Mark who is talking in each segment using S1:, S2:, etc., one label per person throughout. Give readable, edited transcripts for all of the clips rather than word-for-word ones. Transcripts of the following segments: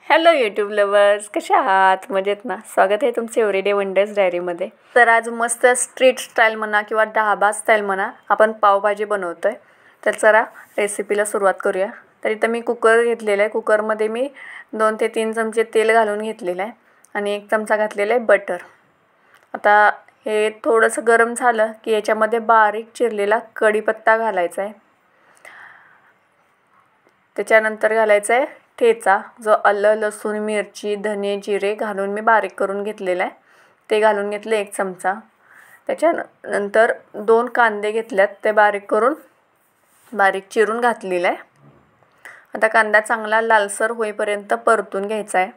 S1: Hello YouTube lovers, कशा आहात? मजेत ना? स्वागत आहे तुमचे एव्हरीडे वंडर्स डायरीमध्ये. तर आज मस्त स्ट्रीट स्टाईल म्हणा किंवा ढाबा स्टाईल म्हणा, आपण पावभाजी बनवतो आहे. तर चला रेसिपीला सुरुवात करूया. तर इथं मी कुकर घेतलेला आहे. कुकरमध्ये मी 2 ते 3 चमचे तेल घालून घेतलेलं आहे आणि 1 चमचा घातलेला आहे बटर. आता हे थोडंसं गरम झालं की याच्यामध्ये बारीक चिरलेला कढीपत्ता घालायचा आहे. त्याच्यानंतर घालायचा आहे ठेचा, जो आलं, लसूण, मिरची, धने, जिरे घालून मी बारीक करून घेतलेला आहे. ते घालून घेतले 1 चमचा. त्याच्यानंतर 2 कांदे घेतल्यात, ते बारीक चिरून घातलेला आहे. आता कांदा चांगला लालसर होईपर्यंत परतून घ्यायचा आहे.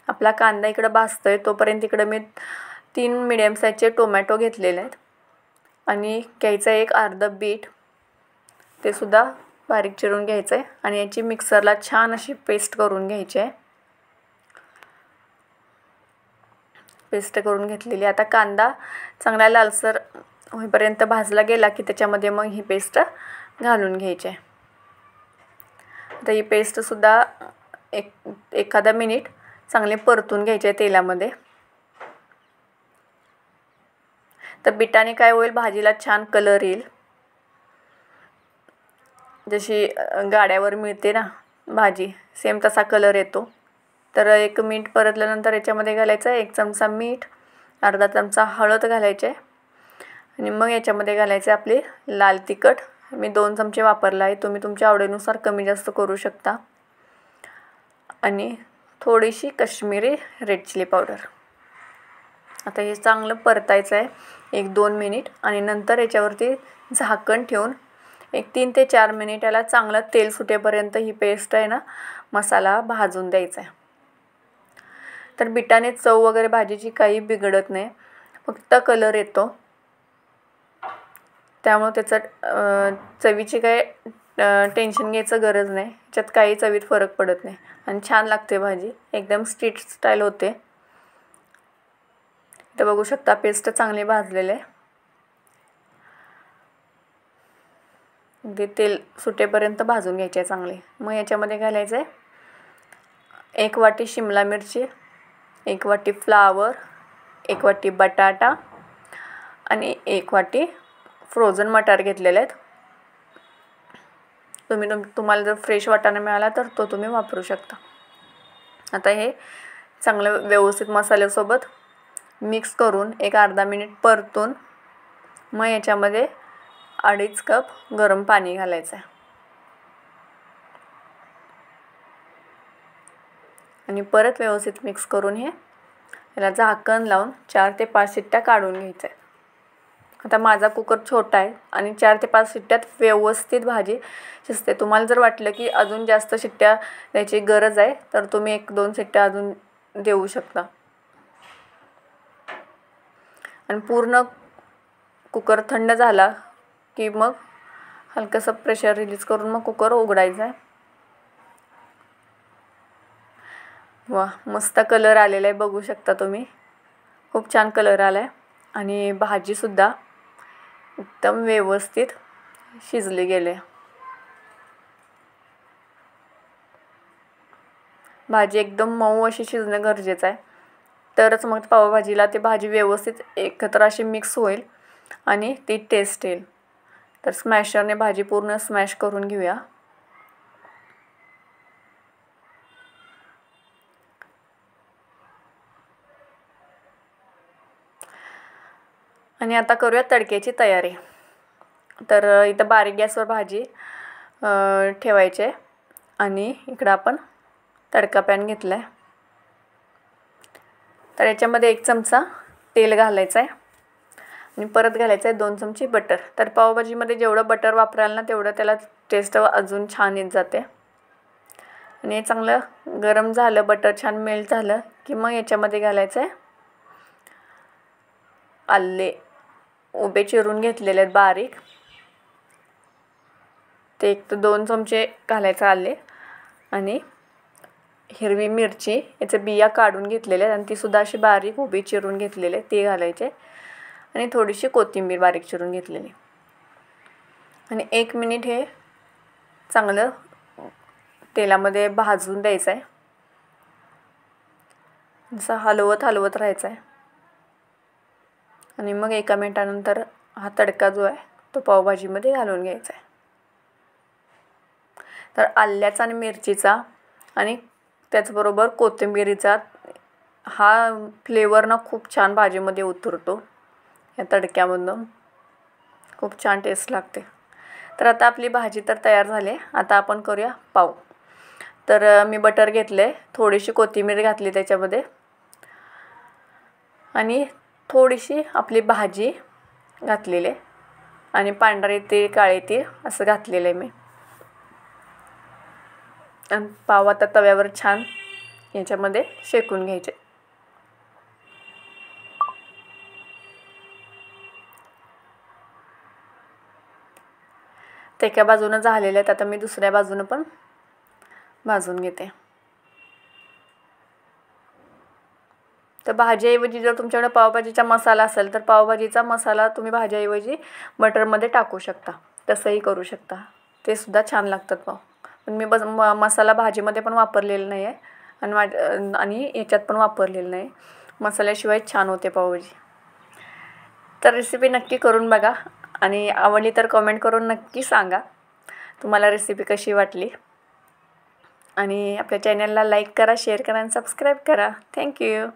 S1: आपला कांदा इकडं भाजतोय तोपर्यंत इकडं मी 3 मिडियम साईजचे टोमॅटो घेतलेले आहेत आणि घ्यायचं एक अर्ध बीट, ते सुद्धा बारीक चिरून घ्यायचं आहे आणि याची मिक्सरला छान अशी पेस्ट करून घ्यायची आहे. पेस्ट करून घेतलेली. आता कांदा चांगला लालसर होईपर्यंत भाजला गेला की त्याच्यामध्ये मग ही पेस्ट घालून घ्यायची आहे. आता ही पेस्टसुद्धा एखादा मिनिट चांगले परतून घ्यायचे आहे तेलामध्ये. तर बिटाने काय होईल, भाजीला छान कलर येईल. जशी गाड्यावर मिळते ना भाजी, सेम तसा कलर येतो. तर 1 मिनिट परतल्यानंतर याच्यामध्ये घालायचं 1 चमचा मीठ, अर्धा चमचा हळद घालायचे आणि मग याच्यामध्ये घालायचे आपले लाल तिखट. मी 2 चमचे वापरला आहे, तुम्ही तुमच्या आवडीनुसार कमी जास्त करू शकता. आणि थोडीशी काश्मीरी रेड चिली पावडर. आता हे चांगलं परतायचं आहे 1-2 मिनिट आणि नंतर याच्यावरती झाकण ठेवून 3 ते 4 मिनिट याला चांगलं तेल सुटेपर्यंत ही पेस्ट आहे ना, मसाला भाजून द्यायचा आहे. तर बिटाने चव वगैरे भाजीची काही बिघडत नाही, फक्त कलर येतो. त्यामुळे त्याचं चवीची काय टेन्शन घ्यायचं गरज नाही. याच्यात काही चवीत फरक पडत नाही आणि छान लागते भाजी, एकदम स्ट्रीट स्टाईल होते. इथं बघू शकता पेस्ट चांगली भाजलेली आहे. तेल सुटेपर्यंत भाजून घ्यायचे आहे चांगले. मग याच्यामध्ये घालायचं आहे 1 वाटी शिमला मिरची, 1 वाटी फ्लावर, 1 वाटी बटाटा आणि 1 वाटी फ्रोझन मटार घेतलेले आहेत. तुम्हाला जर फ्रेश वाटाणा मिळाला तर तो तुम्ही वापरू शकता. आता हे चांगलं व्यवस्थित मसाल्यासोबत मिक्स करून एक अर्धा मिनिट परतून मग याच्यामध्ये 2.5 कप गरम पाणी घालायचं आहे आणि परत व्यवस्थित मिक्स करून याला झाकण लावून 4 ते 5 शिट्ट्या काढून घ्यायच्या आहेत. आता माझा कुकर छोटा आहे आणि 4 ते 5 शिट्ट्यात व्यवस्थित भाजी शिजते. तुम्हाला जर वाटलं की अजून जास्त शिट्ट्या द्यायची गरज आहे तर तुम्ही 1-2 शिट्ट्या अजून देऊ शकता. आणि पूर्ण कुकर थंड झाला की मग हलकंसं प्रेशर रिलीज करून मग कुकर उघडायचा आहे. वा, मस्त कलर आलेला आहे, बघू शकता तुम्ही. खूप छान कलर आला आहे आणि भाजीसुद्धा एकदम व्यवस्थित शिजली गेली आहे. भाजी एकदम मऊ अशी शिजणं गरजेचं आहे, तरच मग पावभाजीला ती भाजी व्यवस्थित एकत्र अशी मिक्स होईल आणि ती टेस्ट येईल. तर स्मॅशरने भाजी पूर्ण स्मॅश करून घेऊया. आणि आता करूया तडक्याची तयारी. तर इथं बारीक गॅसवर भाजी ठेवायची आहे आणि इकडं आपण तडका पॅन घेतला आहे. तर याच्यामध्ये 1 चमचा तेल घालायचं आहे आणि परत घालायचं आहे 2 चमचे बटर. तर पावभाजीमध्ये जेवढं बटर वापराल ना तेवढं त्याला टेस्ट अजून छान येत जाते. आणि हे चांगलं गरम झालं, बटर छान मेल्ट झालं की मग याच्यामध्ये घालायचं आहे आले उभे चिरून घेतलेले आहेत बारीक, ते 1 ते 2 चमचे घालायचं आले. आणि हिरवी मिरची, याचे बिया काढून घेतलेले आहेत आणि तीसुद्धा अशी बारीक उभी चिरून घेतलेले ते घालायचे. आणि थोडीशी कोथिंबीर बारीक चिरून घेतलेली. आणि 1 मिनिट हे चांगलं तेलामध्ये भाजून द्यायचं आहे. असं हलवत हलवत राहायचं आहे आणि मग 1 मिनिटानंतर हा तडका जो आहे तो पावभाजीमध्ये घालून घ्यायचा आहे. तर आल्याचा आणि मिरचीचा आणि त्याचबरोबर कोथिंबिरीचा हा फ्लेवर ना खूप छान भाजीमध्ये उतरतो. या तडक्यामधून खूप छान टेस्ट लागते. तर आता आपली भाजी तर तयार झाली आहे. आता आपण करूया पाव. तर मी बटर घेतलं आहे, थोडीशी कोथिंबीर घातली त्याच्यामध्ये आणि थोडीशी आपली भाजी घातलेली आहे आणि पांढरे तीळ काळे तीळ असं घातलेलं आहे मी. आणि पाव आता तव्यावर छान याच्यामध्ये शेकून घ्यायचे. ते एका बाजूनं झालेले आहेत. आता मी दुसऱ्या बाजूनं पण भाजून घेते. तर भाजीऐवजी जर तुमच्याकडे पावभाजीचा मसाला असेल तर पावभाजीचा मसाला तुम्ही भाजीऐवजी बटरमध्ये टाकू शकता, तसंही करू शकता. ते सुद्धा छान लागतात पाव. पण मी मसाला भाजीमध्ये पण वापरलेला नाही आहे आणि याच्यात पण वापरलेलं नाही. मसाल्याशिवाय छान होते पावभाजी. तर रेसिपी नक्की करून बघा आणि आवडली तर कमेंट करून नक्की सांगा तुम्हाला रेसिपी कशी वाटली. आणि आपल्या चॅनलला लाईक करा, शेअर करा आणि सबस्क्राईब करा. थँक्यू.